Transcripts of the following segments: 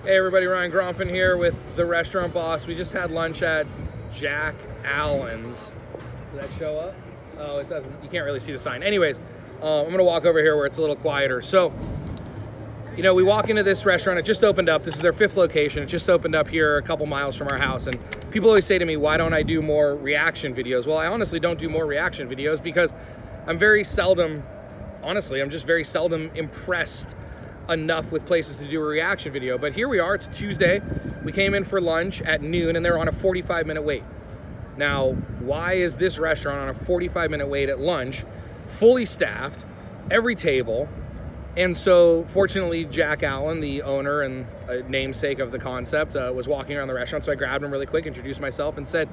Hey everybody, Ryan Gromfin here with the restaurant boss. We just had lunch at Jack Allen's. Did that show up? Oh, it doesn't. You can't really see the sign. Anyways, I'm gonna walk over here where it's a little quieter. So, we walk into this restaurant. It just opened up. This is their 5th location. It just opened up here a couple miles from our house. And people always say to me, why don't I do more reaction videos? Well, I honestly don't do more reaction videos because I'm just very seldom impressed enough with places to do a reaction video. But here we are, it's Tuesday. We came in for lunch at noon and they're on a 45-minute wait. Now, why is this restaurant on a 45-minute wait at lunch, fully staffed, every table? And so fortunately, Jack Allen, the owner and namesake of the concept, was walking around the restaurant. So I grabbed him really quick, introduced myself and said,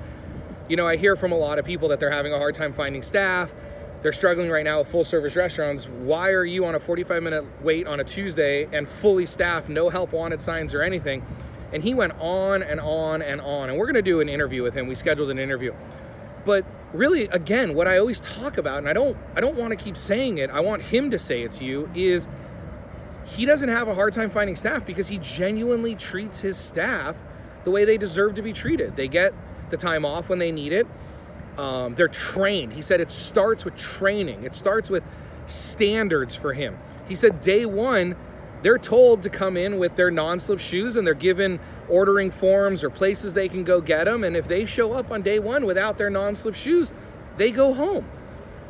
I hear from a lot of people that they're having a hard time finding staff. They're struggling right now with full service restaurants. Why are you on a 45-minute wait on a Tuesday and fully staffed, no help wanted signs or anything? And he went on and on and on. And we're gonna do an interview with him. We scheduled an interview. But really, again, what I always talk about, and I don't wanna keep saying it, I want him to say it to you, is he doesn't have a hard time finding staff because he genuinely treats his staff the way they deserve to be treated. They get the time off when they need it. They're trained. He said it starts with training. It starts with standards for him. He said day one, they're told to come in with their non-slip shoes and they're given ordering forms or places they can go get them. And if they show up on day one without their non-slip shoes, they go home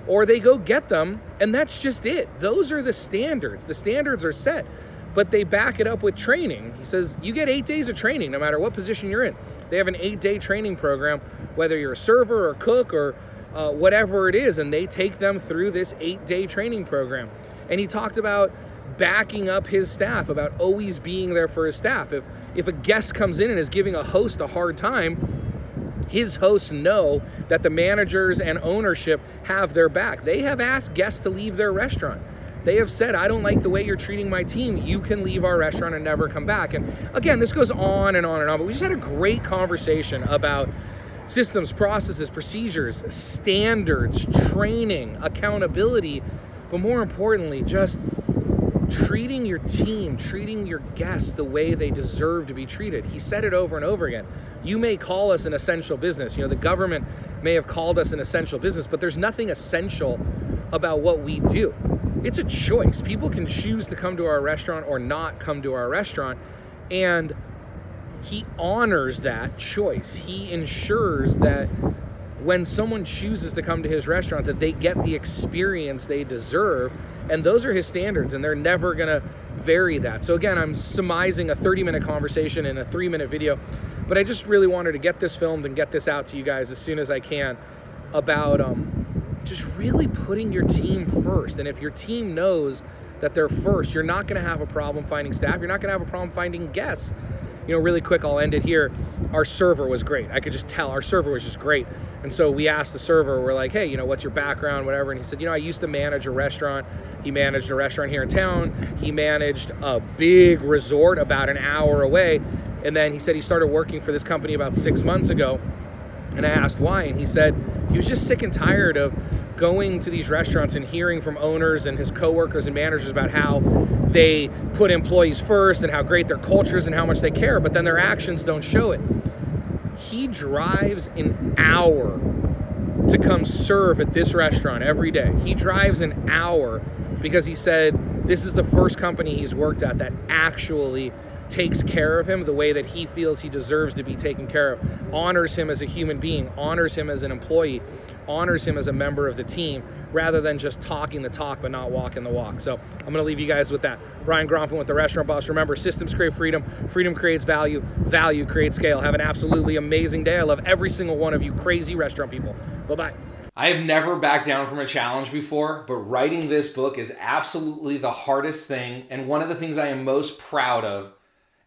or they go get them. And that's just it. Those are the standards. The standards are set, but they back it up with training. He says you get 8 days of training no matter what position you're in. They have an 8-day training program, whether you're a server or cook or whatever it is, and they take them through this 8-day training program. And he talked about backing up his staff, about always being there for his staff. If a guest comes in and is giving a host a hard time, his hosts know that the managers and ownership have their back. They have asked guests to leave their restaurant. They have said, I don't like the way you're treating my team. You can leave our restaurant and never come back. And again, this goes on and on and on, but we just had a great conversation about systems, processes, procedures, standards, training, accountability, but more importantly, just treating your team, treating your guests the way they deserve to be treated. He said it over and over again. You may call us an essential business. The government may have called us an essential business, but there's nothing essential about what we do. It's a choice. People can choose to come to our restaurant or not come to our restaurant, and he honors that choice. He ensures that when someone chooses to come to his restaurant, that they get the experience they deserve, and those are his standards, and they're never gonna vary that. So again, I'm surmising a 30-minute conversation in a 3-minute video, but I just really wanted to get this filmed and get this out to you guys as soon as I can about just really putting your team first. And if your team knows that they're first, you're not gonna have a problem finding staff. You're not gonna have a problem finding guests. Really quick, I'll end it here. Our server was great. I could just tell our server was just great. And so we asked the server, we're like, hey, what's your background, whatever. And he said, I used to manage a restaurant. He managed a restaurant here in town. He managed a big resort about an hour away. And then he said he started working for this company about 6 months ago. And I asked why, and he said he was just sick and tired of going to these restaurants and hearing from owners and his coworkers and managers about how they put employees first and how great their culture is and how much they care, but then their actions don't show it. He drives an hour to come serve at this restaurant every day. He drives an hour because he said this is the first company he's worked at that actually takes care of him the way that he feels he deserves to be taken care of, honors him as a human being, honors him as an employee, honors him as a member of the team, rather than just talking the talk but not walking the walk. So I'm gonna leave you guys with that. Ryan Gromfin with the Restaurant Boss. Remember, systems create freedom, freedom creates value, value creates scale. Have an absolutely amazing day. I love every single one of you crazy restaurant people. Bye-bye. I have never backed down from a challenge before, but writing this book is absolutely the hardest thing and one of the things I am most proud of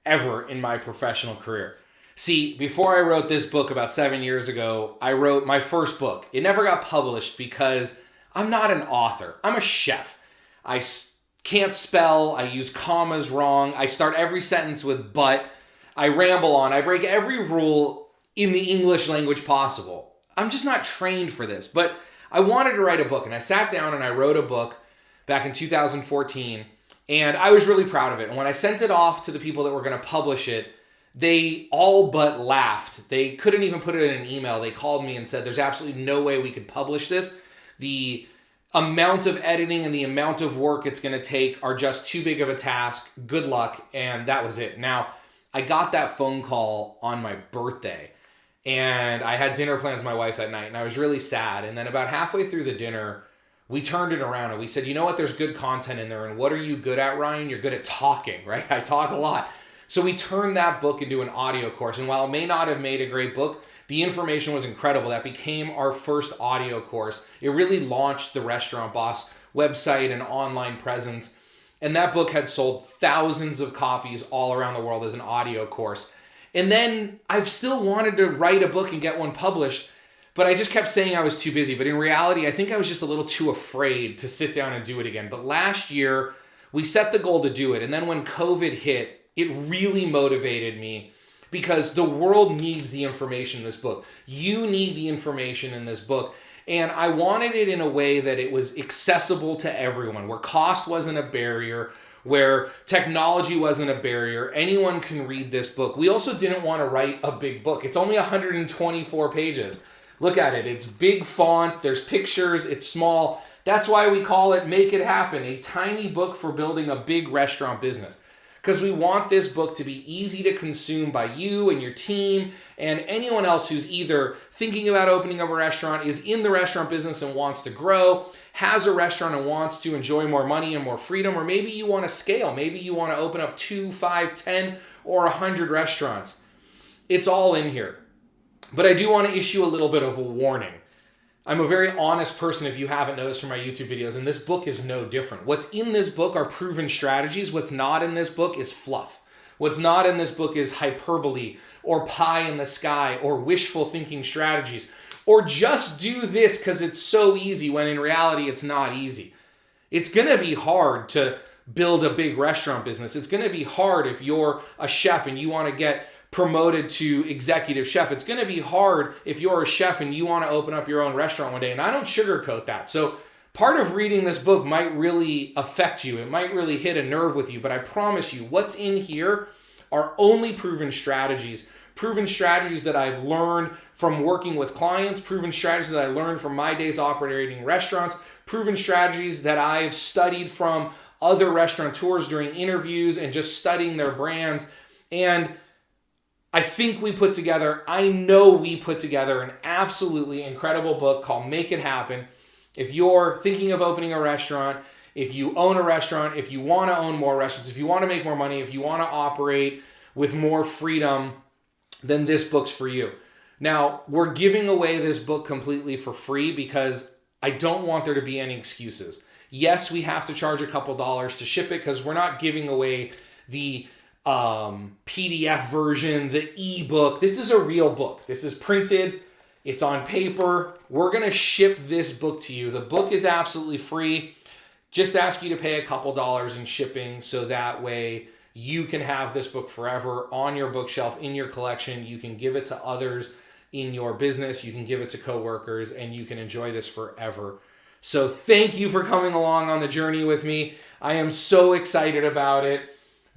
ever in my professional career. See, before I wrote this book about 7 years ago, I wrote my first book. It never got published because I'm not an author. I'm a chef. I can't spell. I use commas wrong. I start every sentence with but. I ramble on. I break every rule in the English language possible. I'm just not trained for this, but I wanted to write a book, and I sat down and I wrote a book back in 2014 And I was really proud of it. And when I sent it off to the people that were going to publish it, they all but laughed. They couldn't even put it in an email. They called me and said, there's absolutely no way we could publish this. The amount of editing and the amount of work it's going to take are just too big of a task. Good luck. And that was it. Now, I got that phone call on my birthday, and I had dinner plans with my wife that night, and I was really sad. And then about halfway through the dinner, we turned it around and we said, you know what? There's good content in there. And what are you good at, Ryan? You're good at talking, right? I talk a lot. So we turned that book into an audio course. And while it may not have made a great book, the information was incredible. That became our first audio course. It really launched the Restaurant Boss website and online presence. And that book had sold thousands of copies all around the world as an audio course. And then I've still wanted to write a book and get one published, but I just kept saying I was too busy. But in reality, I think I was just a little too afraid to sit down and do it again. But last year, we set the goal to do it. And then when COVID hit, it really motivated me, because the world needs the information in this book. You need the information in this book. And I wanted it in a way that it was accessible to everyone, where cost wasn't a barrier, where technology wasn't a barrier. Anyone can read this book. We also didn't want to write a big book. It's only 124 pages. Look at it. It's big font. There's pictures. It's small. That's why we call it Make It Happen, a tiny book for building a big restaurant business. Because we want this book to be easy to consume by you and your team and anyone else who's either thinking about opening up a restaurant, is in the restaurant business and wants to grow, has a restaurant and wants to enjoy more money and more freedom, or maybe you want to scale. Maybe you want to open up 2, 5, 10, or 100 restaurants. It's all in here. But I do want to issue a little bit of a warning. I'm a very honest person, if you haven't noticed from my YouTube videos, and this book is no different. What's in this book are proven strategies. What's not in this book is fluff. What's not in this book is hyperbole or pie in the sky or wishful thinking strategies or just do this because it's so easy, when in reality it's not easy. It's going to be hard to build a big restaurant business. It's going to be hard if you're a chef and you want to get promoted to executive chef. It's going to be hard if you're a chef and you want to open up your own restaurant one day. And I don't sugarcoat that. So part of reading this book might really affect you. It might really hit a nerve with you. But I promise you, what's in here are only proven strategies that I've learned from working with clients, proven strategies that I learned from my days operating restaurants, proven strategies that I've studied from other restaurateurs during interviews and just studying their brands. And I know we put together an absolutely incredible book called Make It Happen. If you're thinking of opening a restaurant, if you own a restaurant, if you want to own more restaurants, if you want to make more money, if you want to operate with more freedom, then this book's for you. Now, we're giving away this book completely for free because I don't want there to be any excuses. Yes, we have to charge a couple dollars to ship it because we're not giving away the PDF version, the ebook. This is a real book. This is printed. It's on paper. We're going to ship this book to you. The book is absolutely free. Just ask you to pay a couple dollars in shipping so that way you can have this book forever on your bookshelf, in your collection. You can give it to others in your business. You can give it to coworkers, and you can enjoy this forever. So thank you for coming along on the journey with me. I am so excited about it.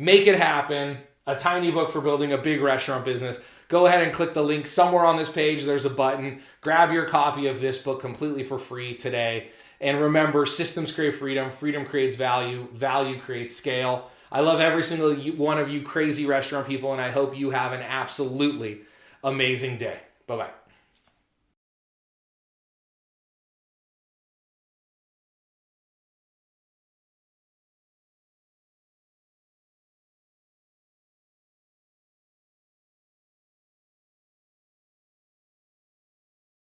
Make It Happen, a tiny book for building a big restaurant business. Go ahead and click the link somewhere on this page. There's a button. Grab your copy of this book completely for free today. And remember, systems create freedom. Freedom creates value. Value creates scale. I love every single one of you crazy restaurant people, and I hope you have an absolutely amazing day. Bye-bye.